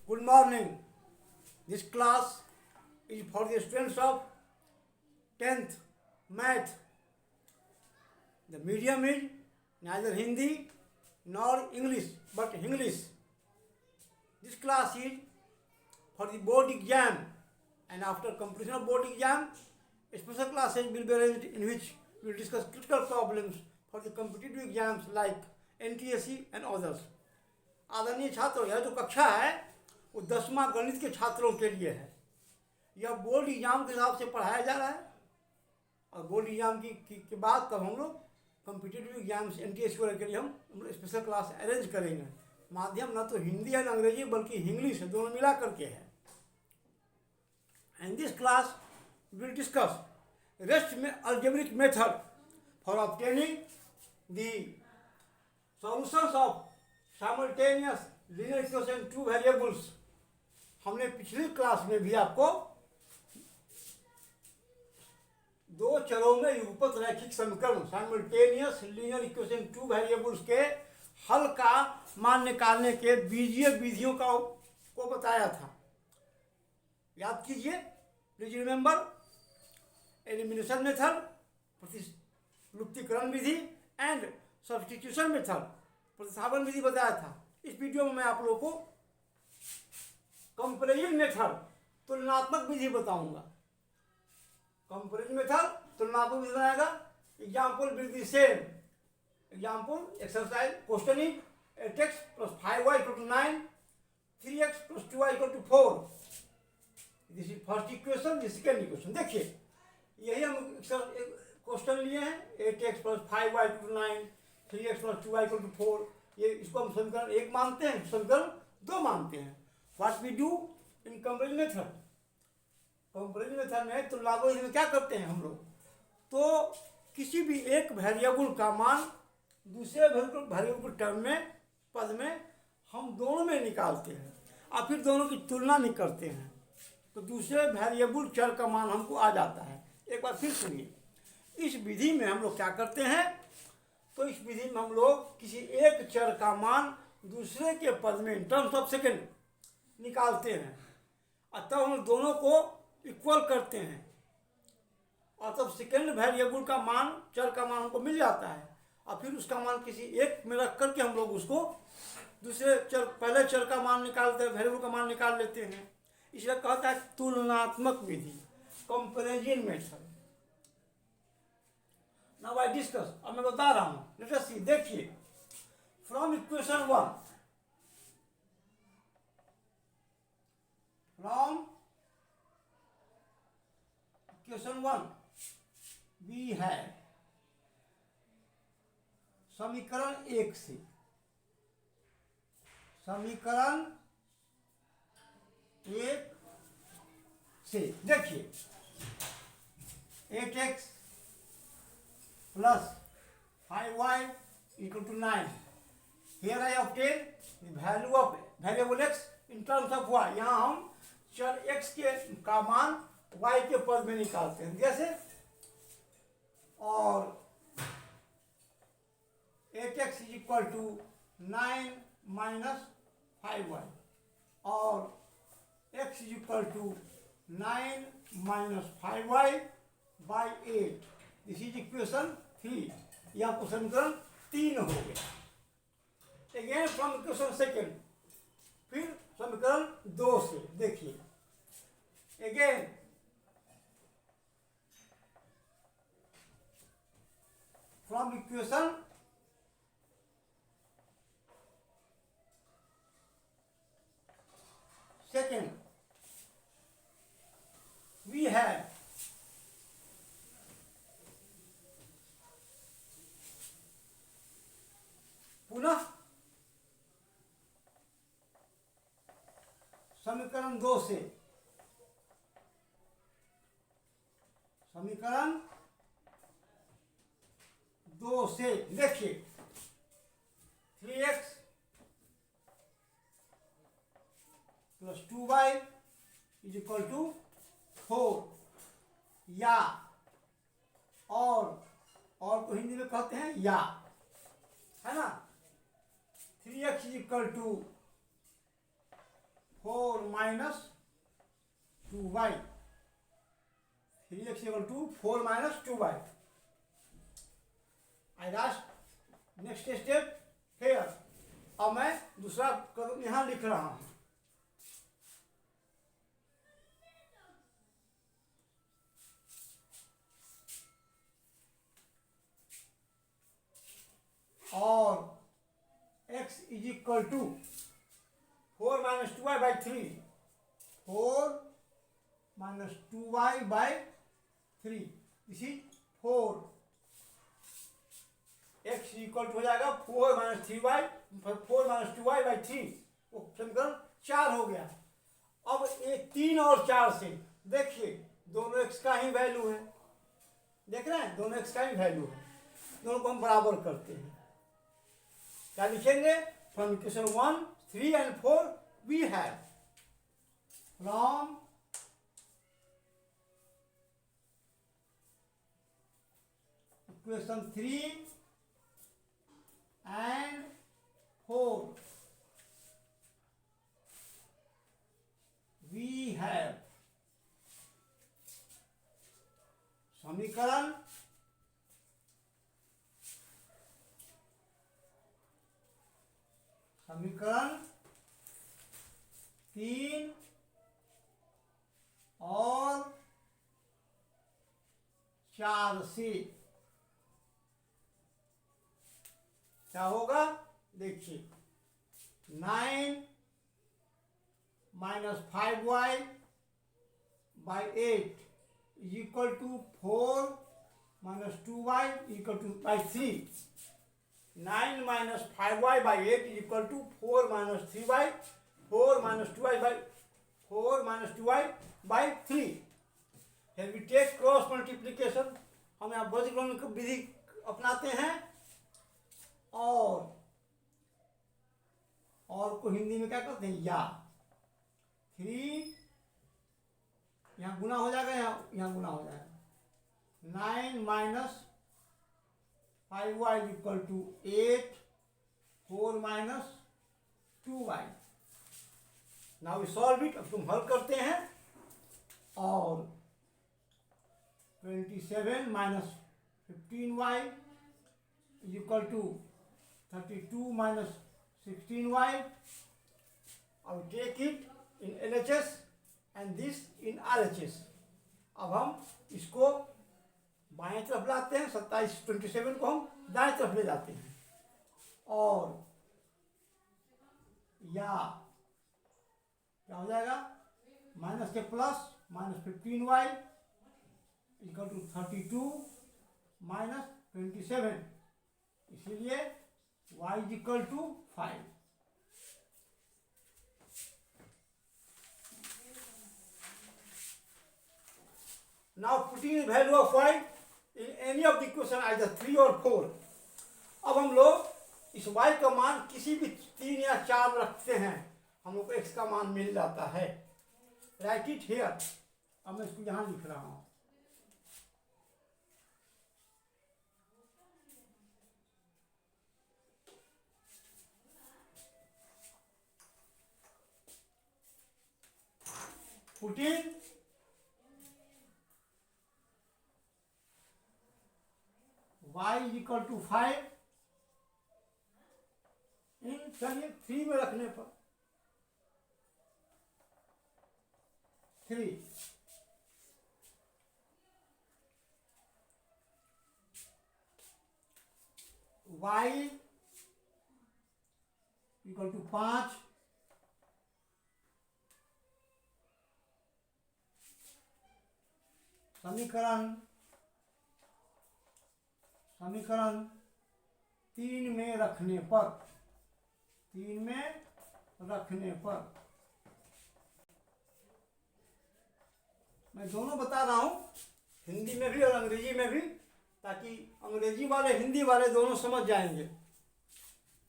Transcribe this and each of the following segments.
Good morning. This class is for the students of 10th Math. The medium is neither Hindi nor English, but English. This class is for the board exam, and after completion of board exam, special classes will be arranged in which we will discuss critical problems for the competitive exams like NTSC and others. आदरणीय छात्रों, यह जो कक्षा है वो 10वां गणित के छात्रों के लिए है। यह बोर्ड एग्जाम के हिसाब से पढ़ाया जा रहा है और बोर्ड एग्जाम के बाद तब हम लोग कॉम्पिटिटिव एग्जाम्स NTSC वगैरह के लिए हम स्पेशल क्लास अरेंज करेंगे। माध्यम ना तो हिंदी है ना अंग्रेजी बल्कि इंग्लिश है, दोनों मिला करके है। And this class will discuss rest में algebraic method for obtaining the solutions of simultaneous linear equation two variables. हमने पिछली क्लास में भी आपको दो चरों में युगपत रैखिक समीकरण simultaneous linear equation two variables के हल का मान निकालने के बीजीय विधियों को बताया था। याद कीजिए, प्लीज रिमेंबर एलिमिनेशन मेथड, प्रतिलुप्तीकरण विधि एंड सब्स्टिट्यूशन मेथड, प्रतिस्थापन विधि बताया था। इस वीडियो में मैं आप लोगों को कंपैरिजन मेथड तुलनात्मक विधि बताऊंगा। कंपैरिजन मेथड तुलनात्मक विधि बनाएगा। Example will be same. Example exercise question is 8x + 5y = 9, 3x + 2y = 4। This is first equation, this second equation. देखिए, यही हम क्वेश्चन लिए हैं, 8x + 5y = 9, 3x + 2y = 4। ये इसको हम समीकरण 1 मानते हैं, समीकरण 2 मानते हैं। What we do in comparison method? Comparison method में तुलनात्मक विधि में क्या करते हैं हम लोग? तो किसी भी एक वेरिएबल का मान दूसरे वेरिएबल के टर्म में, पद में हम दोनों में निकालते हैं और फिर दोनों की तुलना नहीं करते हैं, तो दूसरे वेरिएबल चर का मान हमको आ जाता है। एक बार फिर सुनिए, इस विधि में हम लोग क्या करते हैं? तो इस विधि में हम लोग किसी एक चर का मान दूसरे के पद में इन टर्म्स ऑफ सेकेंड निकालते हैं और तब हम दोनों को इक्वल करते हैं और तब सेकेंड वेरिएबल का मान, चर का मान हमको मिल जाता है और फिर उसका मान किसी एक में रख करके हम लोग उसको दूसरे चर, पहले चर का मान निकालते हैं, वेरिएबल का मान निकाल लेते हैं। इसलिए कहता है तुलनात्मक विधि, comparison method. Now I discuss, अब मैं बता रहा हूं। लेट अस सी, देखिए, from equation 1, from equation 1 we है समीकरण 1 से, समीकरण 1 से देखिए, 8x + 5y = 9। Here I obtain the value of variable x in terms of y। यहाँ हम चर x का मान y के पद में निकालते हैं, जैसे, और 8x = 9 - 5y और x = 9 - 5y by 8। This is equation 3। यह आपको समीकरण 3 हो गया। अगेन फ्रॉम इक्वेशन सेकेंड, फिर समीकरण 2 से देखिए, again from equation second we have पुनः समीकरण 2 से, समीकरण 2 से देखिए, 3x + 2y = 4, या और को हिंदी में कहते हैं या, है ना। 3x = 4 minus 2y, 3x equal to 4 minus 2y. I asked next step here. अब मैं दूसरा कदम यहाँ लिख रहा हूँ. और x is equal to 4 minus 2y by 3. 4 minus 2y by 3. This is 4. x equal हो जाएगा 4 minus 3y, 4 minus 2y by 3. वो समीकरण 4 हो गया. अब ये 3 और 4 से देखिए दोनों x का ही वैल्यू है. देख रहे हैं, दोनों x का ही वैल्यू है. दोनों को हम बराबर करते हैं. क्या लिखेंगे? From equation 1, 3 and 4 we have from equation 3 and 4 we have समीकरण समीकरण 3 और 4 से क्या होगा? देखिए 9 minus 5y by 8 is equal to 4 minus 2y equal to by 3. 9 minus 5y by 8 is equal to 4 minus 3y, 4 minus 2y by 4 minus 2y by 3. Here we take cross multiplication. हम यहाँ बीजगणित विधि अपनाते हैं और को हिंदी में क्या करते हैं? या 3 यहाँ गुना हो जाएगा, यहाँ गुना हो जाएगा. 9 minus 5y equal to 8, 4 minus 2y. Now we solve it. अब तुम हल करते हैं और 27 minus 15y is equal to 32 minus 16y. I will take it in LHS and this in RHS. अब हम इसको बाएं तरफ लाते हैं. 27 को हम दाएं तरफ ले जाते हैं और या क्या हो जाएगा? माइनस के plus minus 15y equal to 32 minus 27. इसीलिए y is equal to 5. Now putting the value of y in any of the equation either 3 or 4. अब हम लोग इस y का मान किसी भी 3 या 4 रखते हैं, हम लोग को x का मान मिल जाता है. Right it here. अब मैं इसको यहाँ लिख रहा हूँ. Putting y is equal to 5 इन चलिए 3 में रखने पर 3 y इक्वल टू 5 समीकरण 3 में रखने पर मैं दोनों बता रहा हूं, हिंदी में भी और अंग्रेजी में भी, ताकि अंग्रेजी वाले हिंदी वाले दोनों समझ जाएंगे.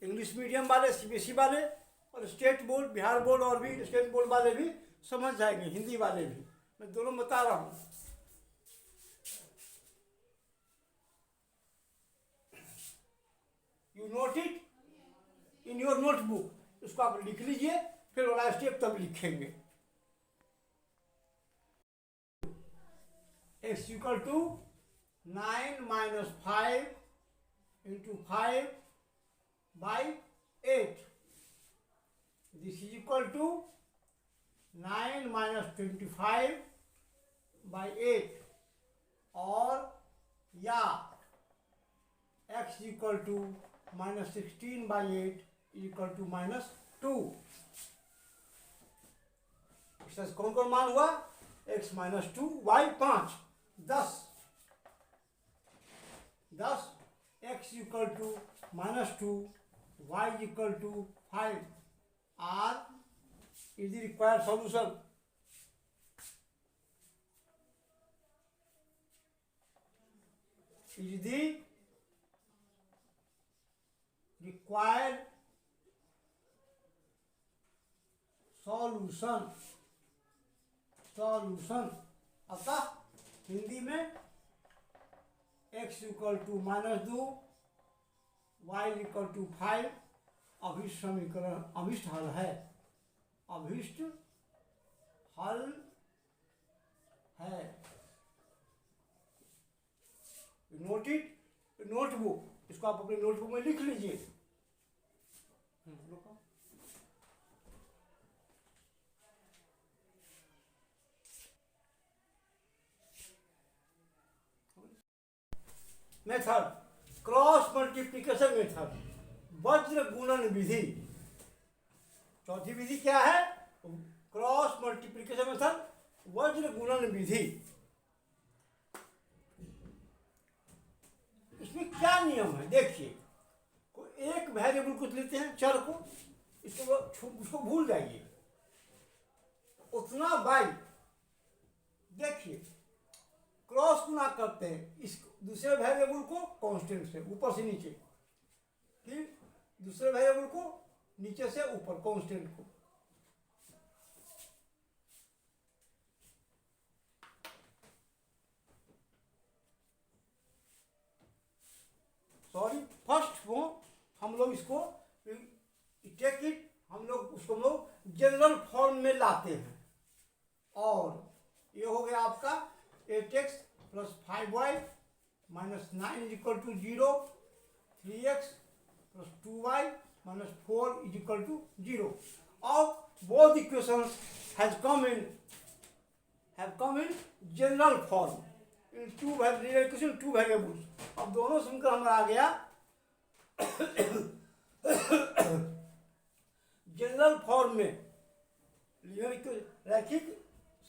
इंग्लिश मीडियम वाले, सीबीएसई वाले और स्टेट बोर्ड, बिहार बोर्ड और भी स्टेट बोर्ड वाले भी समझ जाएंगे, हिंदी वाले भी. मैं दोनों बता रहा हूं. You note it in your notebook. उसको आप लिख लीजिए फिर वाला स्टेप तब लिखेंगे। x equal to 9 minus 5 into 5 by 8, this is equal to 9 minus 25 by 8, और या x equal to minus 16 by 8 equal to minus 2। इसका कौन कौन मान हुआ? x minus 2, y 5, 10, x equal to minus 2, y equal to 5 are is the required solution. is the required solution. अतः हिंदी में x equal to minus 2, y equal to 5 अभिष्ट समीकरण, अभिष्ट हल है, अभिष्ट हल है। नोट इट, नोटबुक, इसको आप अपने नोटबुक में लिख लीजिए। मेथड, क्रॉस मल्टीप्लिकेशन मेथड, वज्र गुणन विधि। चौथी विधि क्या है? क्रॉस मल्टीप्लिकेशन मेथड, वज्र गुणन विधि। इसमें क्या नियम है देखिए। एक वेरिएबल को लेते हैं, चर को, उसको भूल जाइए, उतना बाई, देखिए क्रॉस गुना करते हैं इस दूसरे वेरिएबल को कांस्टेंट से, ऊपर से नीचे, फिर दूसरे वेरिएबल को नीचे से ऊपर कांस्टेंट को। सॉरी, फर्स्ट वो हम लोग इसको टेक इट, हम लोग उसको हम लोग जनरल फॉर्म में लाते हैं, और ये हो गया आपका 8x plus 5y minus 9 is equal to 0, 3x plus 2y minus 4 is equal to 0। और both equations has come in general form in two variables. अब दोनों समीकरण हमारा आ गया जनरल फॉर्म में। रैखिक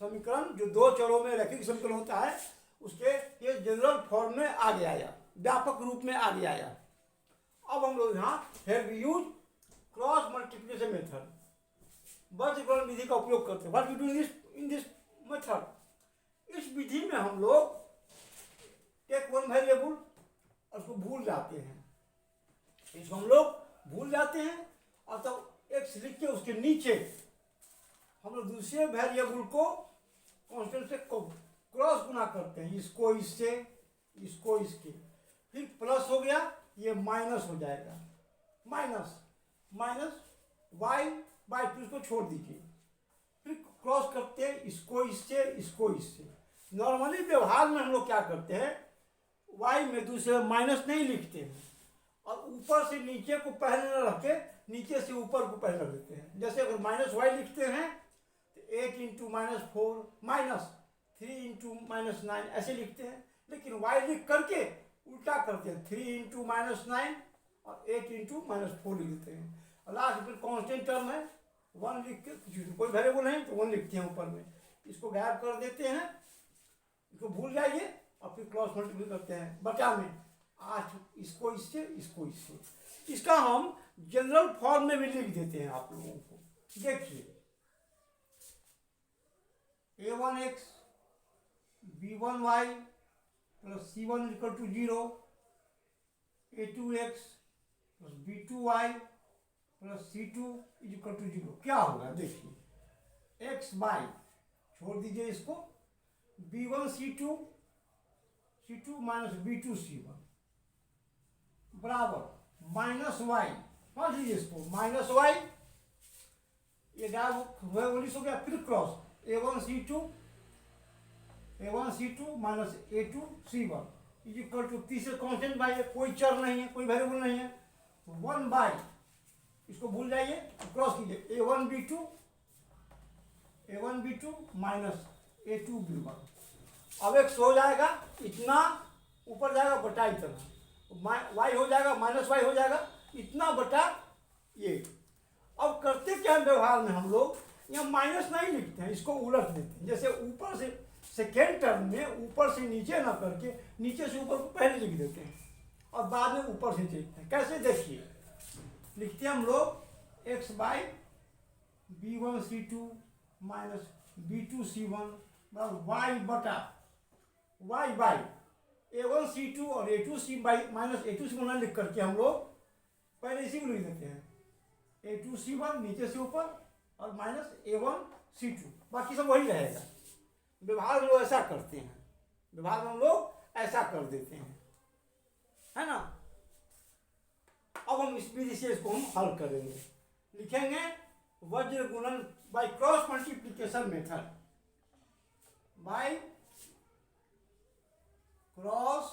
समीकरण जो दो चरों में रैखिक समीकरण होता है, उसके ये जनरल फॉर्म में आ गया, या व्यापक रूप में आ गया। अब हम लोग यहाँ फिर भी यूज क्रॉस मल्टीप्लिकेशन मेथड, वज्र गुणन विधि का उपयोग करते हैं। What we do in this method, इस विधि में हम लोग टेक वन वेरिएबल और उसको भूल जाते हैं, इसको हम लोग भूल जाते हैं, और तब एक्स लिख के उसके नीचे हम लोग दूसरे वेरिएबल को कांस्टेंट से क्रॉस गुना करते हैं, इसको इससे, इसको इसके, फिर प्लस हो गया, ये माइनस हो जाएगा, माइनस वाई बाई 2 को छोड़ दीजिए, फिर क्रॉस करते हैं इसको इससे, इसको इससे। नॉर्मली व्यवहार में हम लोग क्या करते हैं, वाई में दूसरे माइनस नहीं लिखते हैं, और ऊपर से नीचे को पहले न रख के नीचे से ऊपर को पहले रख देते हैं। जैसे अगर माइनस वाई लिखते हैं तो 8 into minus 4 minus 3 into minus 9 ऐसे लिखते हैं, लेकिन वाई लिख करके उल्टा करते हैं, 3 इंटू माइनस 9 और 8 इंटू माइनस 4 लिख देते हैं, और लास्ट फिर कॉन्स्टेंट टर्म है 1 लिख के, कोई वेरिएबल नहीं तो 1 लिखते हैं ऊपर में, इसको गायब कर देते हैं, इसको भूल जाइए, और फिर क्रॉस मल्टीप्लाई करते हैं बचा में 8, इसको इससे, इसको इससे। इसका हम जनरल फॉर्म में भी लिख देते हैं आप लोगों को। देखिए a1x b1y plus c1 equal to 0, a2x plus b2y plus c2 equal to 0। क्या होगा देखिए, x बाई, छोड़ दीजिए इसको, b1 c2 minus b2 c1 बराबर माइनस वाई, समझ लीजिए इसको, माइनस वाई ये डायगोनलिस हो गया, फिर cross A1 C2 minus A2 C1 is equal to, तीसरे कांस्टेंट बाई है, कोई चर नहीं है, कोई वेरिएबल नहीं है, 1 बाई, इसको भूल जाइए, क्रॉस कीजिए, A1 B2 minus A2 B1। अब x हो जाएगा इतना, ऊपर जाएगा बटा इतना, y हो जाएगा माइनस y हो जाएगा इतना बटा ये। अब करते क्या व्यवहार में हम लोग यहाँ माइनस नहीं लिखते हैं, इसको उलट देते हैं। जैसे ऊपर से सेकेंड टर्म में ऊपर से नीचे ना करके नीचे से ऊपर को पहले लिख देते हैं और बाद में ऊपर से लिखते हैं। कैसे देखिए, लिखते हैं हम लोग x by B1 C2 minus B2 C1 y बटा y बाई A1 C2 और A2 C by minus A2 C1 लिख करके हम लोग पहले इसी को लिख देते हैं, A2 C1 नीचे से ऊपर और माइनस A1 C2, बाकी सब वही रहेगा। व्यवहार में लोग ऐसा करते हैं, व्यवहार में हम लोग ऐसा कर देते हैं, है ना। अब हम इस विधि से इसको हम हल करेंगे, लिखेंगे वज्र गुणन by cross multiplication method, by cross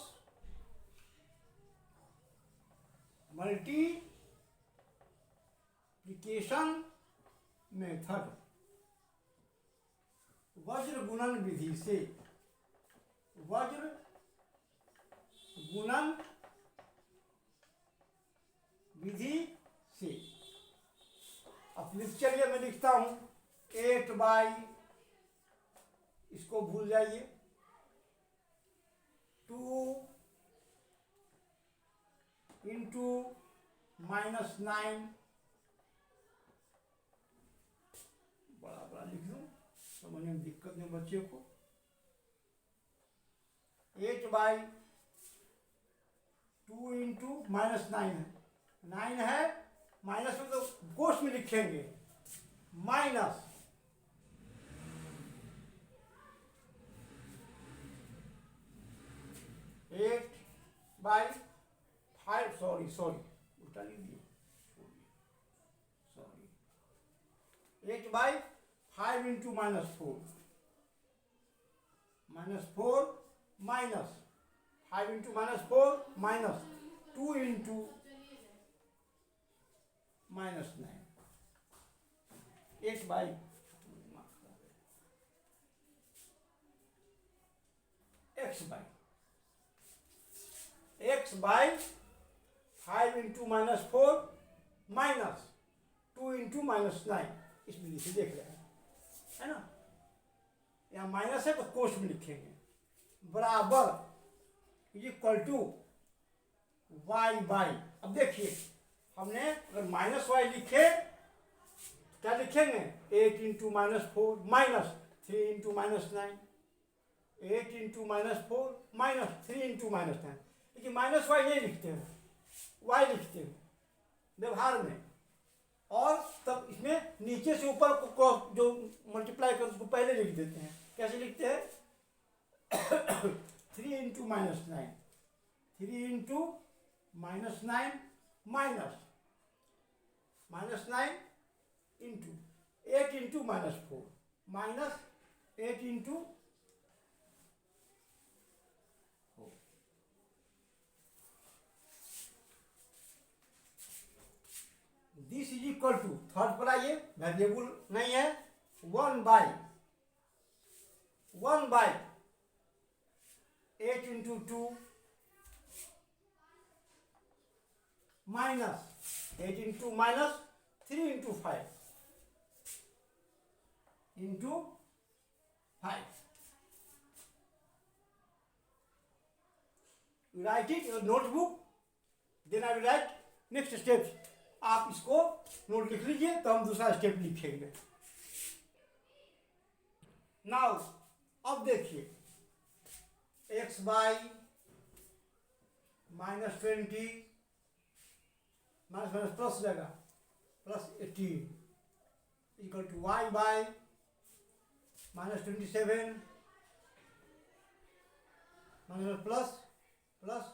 multiplication method, वज्र गुणन विधि से, वज्र गुणन विधि से। अब चलिए मैं लिखता हूं 8 बाई, इसको भूल जाइए, 2 इंटू माइनस 9, बड़ा बड़ा लिख लूं समझने में दिक्कत नहीं बच्चे को, 8 बाई 2 इंटू माइनस 9 है, 9 है माइनस में तो कोष्ठ में लिखेंगे, माइनस 8 बाई 5, सॉरी उल्टा लिख दिए, sorry, 8 by 5 into minus 4 minus 5 into minus 4 minus 2 into minus 9, 8 by x by 5 into minus 4 minus 2 into minus 9, इस विधि से देख रहे हैं, है ना। यहाँ माइनस है तो कोष्ठ में लिखेंगे, बराबर इक्वल टू y बाई, अब देखिए हमने अगर माइनस y लिखे तो क्या लिखेंगे, 8 into minus 4 minus 3 into minus 9, 8 into minus 4 minus 3 into minus 9, लेकिन माइनस y नहीं लिखते हैं, y लिखते हैं व्यवहार में, और तब इसमें नीचे से ऊपर को क्रॉस जो मल्टीप्लाई कर उसको पहले लिख देते हैं। कैसे लिखते हैं 3 into minus 9, 3 into minus 9 minus 9 into 8 into minus 4 minus 8 into, this is equal to, third पर आइए, वेरिएबल नहीं है, 1 by 8 into 2 minus 8 into minus 3 into 5 into 5, write it your notebook, then I will write next step. आप इसको note लिख लीजिए तो हम दूसरा स्टेप लिखेंगे। नाउ अब देखिए x by minus 20 minus minus plus जाएगा plus 18 equal to y by minus 27 minus plus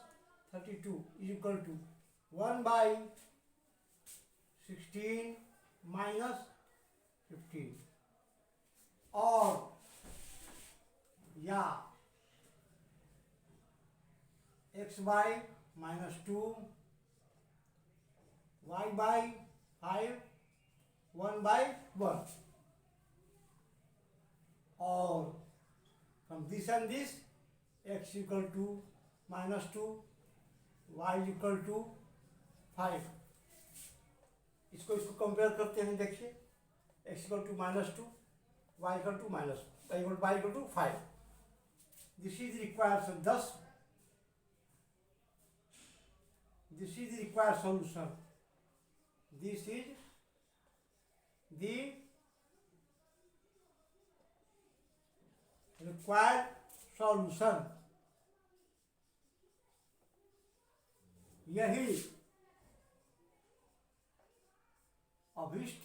32 equal to 1 by 16 minus 15 और या x by -2 y by 5 1 by 1 और from this and this x equal to -2 y equal to 5। इसको compare करते हैं। देखिए x equal to -2 y equal to y equal to 5। This is required 10। This is the required solution. This is the required solution. यही अभीष्ट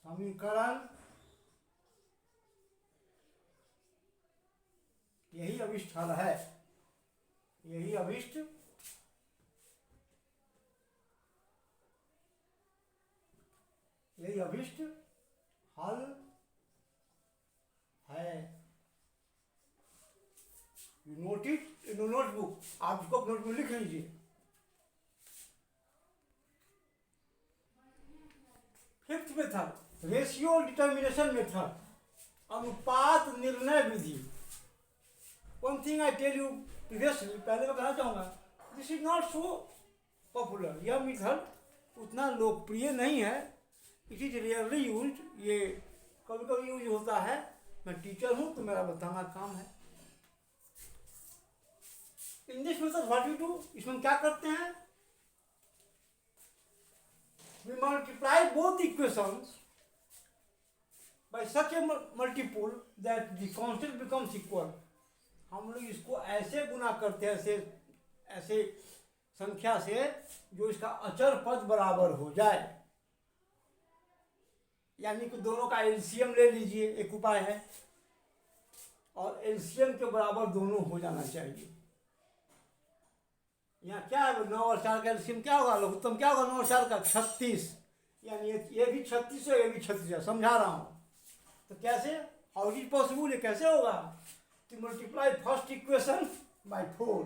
समीकरण, यही अभीष्ट हल है। यही अभीष्ट हल है। You note it in notebook, आप इसको नोटबुक में लिख लीजिए। Fifth method, ratio determination method, अनुपात निर्णय विधि। One thing I tell you previously, पहले मैं कहना चाहूँगा, this is not so popular. यह मेथड उतना लोकप्रिय नहीं है। It is rarely used. ये कभी कभी यूज होता है। मैं टीचर हूँ तो मेरा बताना काम है। इन this method what you do, इसमें क्या करते हैं, we multiply both equations by such a multiple that the constant becomes equal। हम लोग इसको ऐसे गुना करते हैं, ऐसे संख्या से जो इसका अचर पद बराबर हो जाए। यानी कि दोनों का एलसीएम ले लीजिए, एक उपाय है, और एलसीएम के बराबर दोनों हो जाना चाहिए। यहाँ क्या है, 9 और 4 का एलसीएम क्या होगा, लघुत्तम क्या होगा, 9 और 4 का 36। यानी ये भी 36 है, ये भी 36 है। समझा रहा हूँ। तो कैसे, हाउ इज पॉसिबल, ये कैसे होगा, to multiply first equation by 4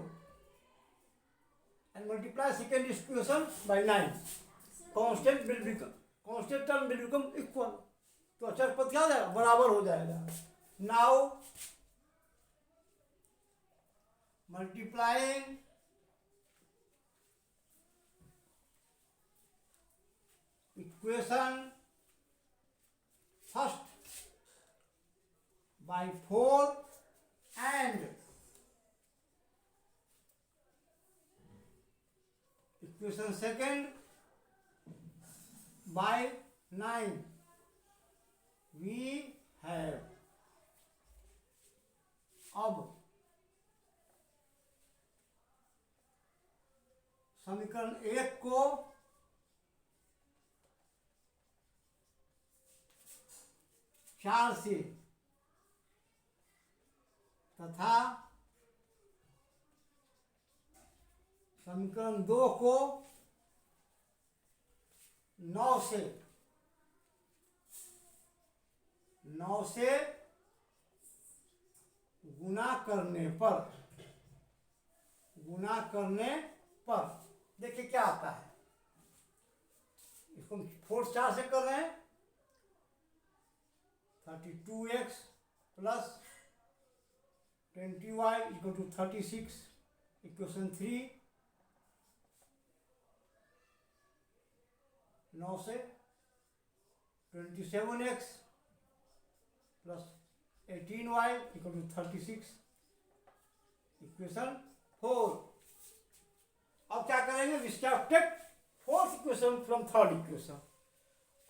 and multiply second equation by 9, constant term will become equal। तो अचर पद क्या हो जाएगा, बराबर हो जाएगा। Now multiplying equation first by 4 and equation second by 9, we have, अब समीकरण 1 को चार से तथा समीकरण 2 को 9 से गुना करने पर देखिए क्या आता है। इसको 4 4 से कर रहे हैं, 32x plus 20y equal to 36, equation 3। 9 से 27x plus 18y equal to 36, equation 4। अब क्या करेंगे, we take fourth equation from third equation.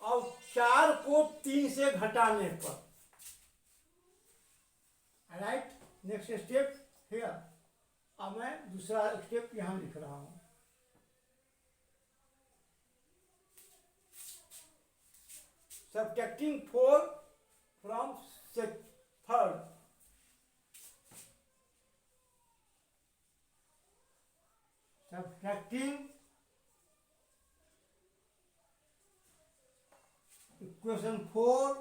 अब 4 को 3 से घटाने पर, राइट, नेक्स्ट स्टेप हियर। अब मैं दूसरा स्टेप यहां लिख रहा हूं। Subtracting 4 from third, subtracting equation 4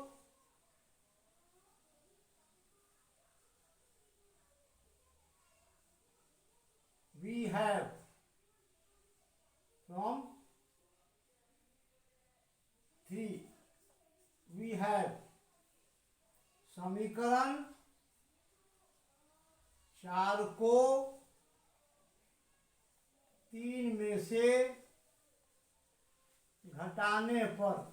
we have from 3 we have समीकरण 4 को 3 में से घटाने पर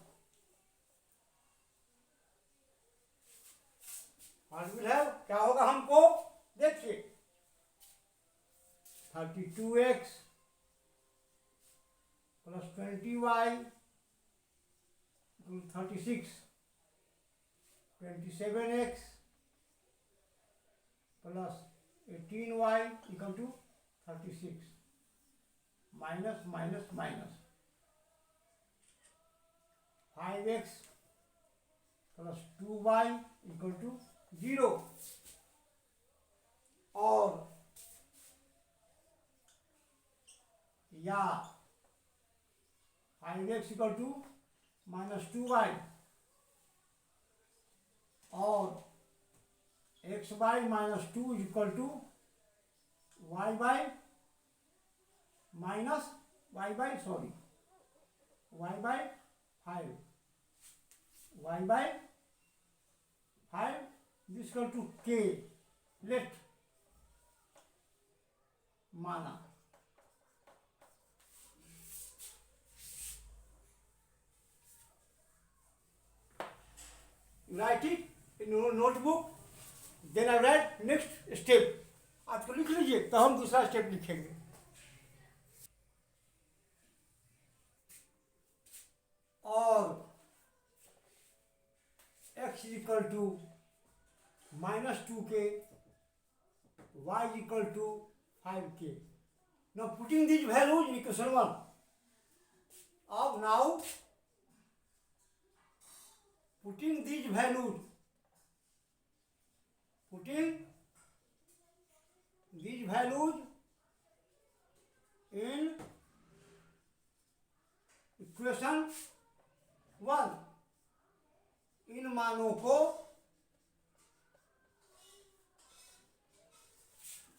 क्या होगा हमको देखिए 32x plus 20y 36 27x plus 18y equal to 36 minus minus minus 5x plus 2y equal to 0 और या 5x equal to minus 2y और x by minus 2 equal to y by minus y by 5 y by 5 this equal to k let माना write it in your notebook, then I write next step. आपको लिख लीजिए तो हम दूसरा step लिखेंगे. और x equal to -2k, y equal to 5k. Now putting these values in equation 1. Now putting these values in equation 1, इन मानों को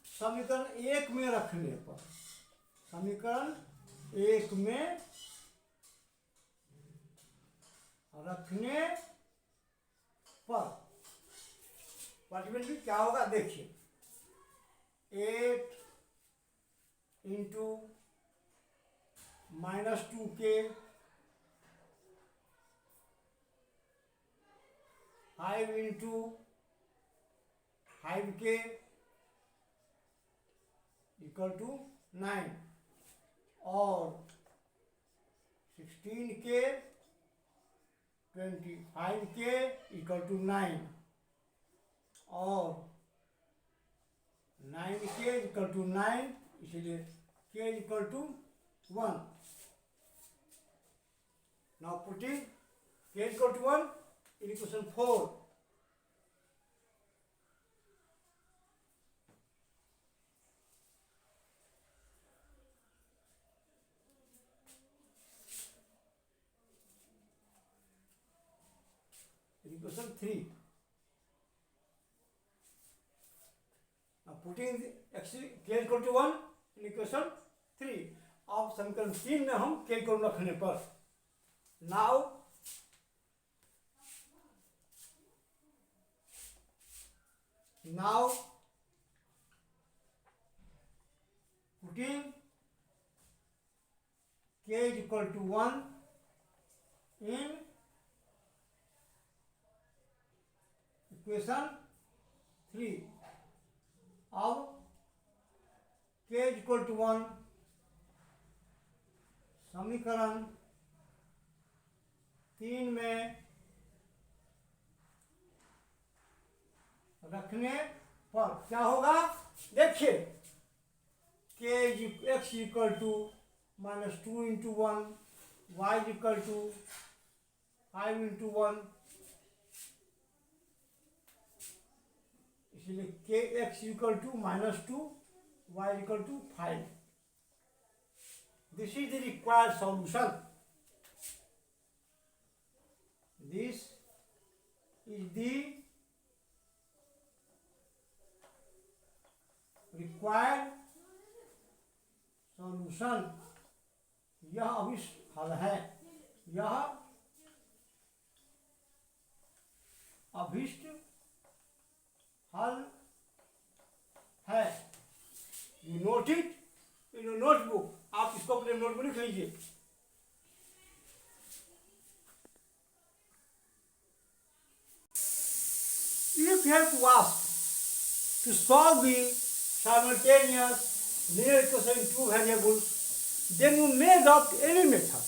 समीकरण 1 में रखने पर, समीकरण 1 में रखने पर पार्टिकल क्या होगा देखिए. 8 into -2k 5 into 5k equal to 9 और 16k 25k इक्वल टू 9 और 9k इक्वल टू 9, इसलिए k equal to 1. Now putting k equal to 1 in equation 4. Equation 3. Now putting x k equal to 1 in equation 3. अब समीकरण 3 में हम k को रखने पर now putting k is equal to 1 in equation 3. अब k is equal to 1 समीकरण 3 में रखने पर क्या होगा देखिए. x equal to -2 into 1, y equal to 5 into 1, इसलिए kx equal to -2, y equal to 5. This is the required solution. This is the required solution, यह अभिष्ट हल है, यह अभिष्ट हल है। You note it in your notebook, आप इसको अपने नोटबुक लिख लीजिए। If you have to ask to solve the simultaneous linear equation in two variables, then you may adopt any method.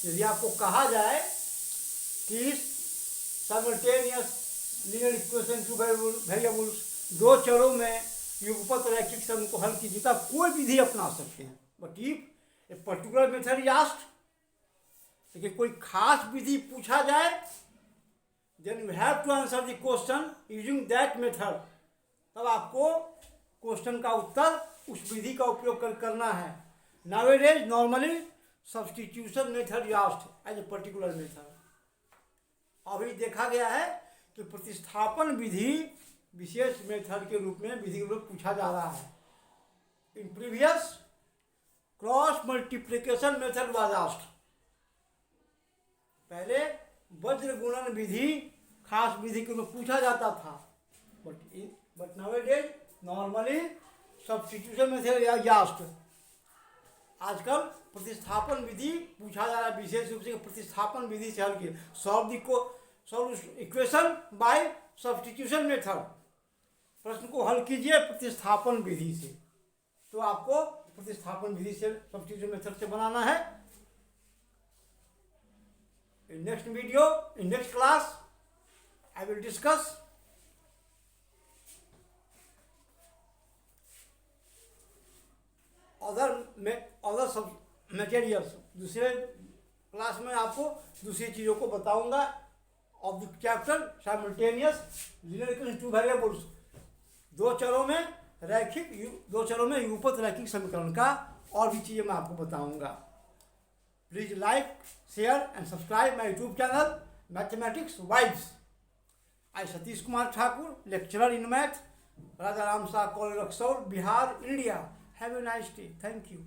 यदि आपको कहा जाए कि simultaneous linear equation two variables, दो चरों में युगपत रैखिक सम को हल कीजिए, तो कोई विधि अपना सकते हैं। But if A particular method is asked, लेकिन कोई खास विधि पूछा जाए, then you have to answer the question using that method, तब आपको क्वेश्चन का उत्तर उस विधि का उपयोग कर करना है। Nowadays normally substitution method is asked as a particular method. अभी देखा गया है कि प्रतिस्थापन विधि विशेष मेथड के रूप में विधि के रूप में पूछा जा रहा है। In previous cross multiplication method was asked, पहले वज्र गुणन विधि खास विधि के रूप में पूछा जाता था। But nowadays normally substitution method is asked. आजकल प्रतिस्थापन विधि पूछा जा रहा है, विशेष रूप से प्रतिस्थापन विधि से हल किए, solve equation by substitution method, प्रश्न को हल कीजिए प्रतिस्थापन विधि से। तो आपको प्रतिस्थापन विधि से सब्स्टिट्यूशन मेथड से बनाना है। In next video, in next class I will discuss other सब मटेरियल्स। दूसरे क्लास में आपको दूसरी चीज़ों को बताऊंगा of the chapter simultaneous linear equation two variables, दो चरों में युगपत रैखिक समीकरण का और भी चीज़ें मैं आपको बताऊंगा। Please like, share and subscribe my YouTube channel mathematics vibes. I Satish Kumar Thakur, lecturer in math, Raja Ram Shah college Raxaul, Bihar, India. Have a nice day. Thank you.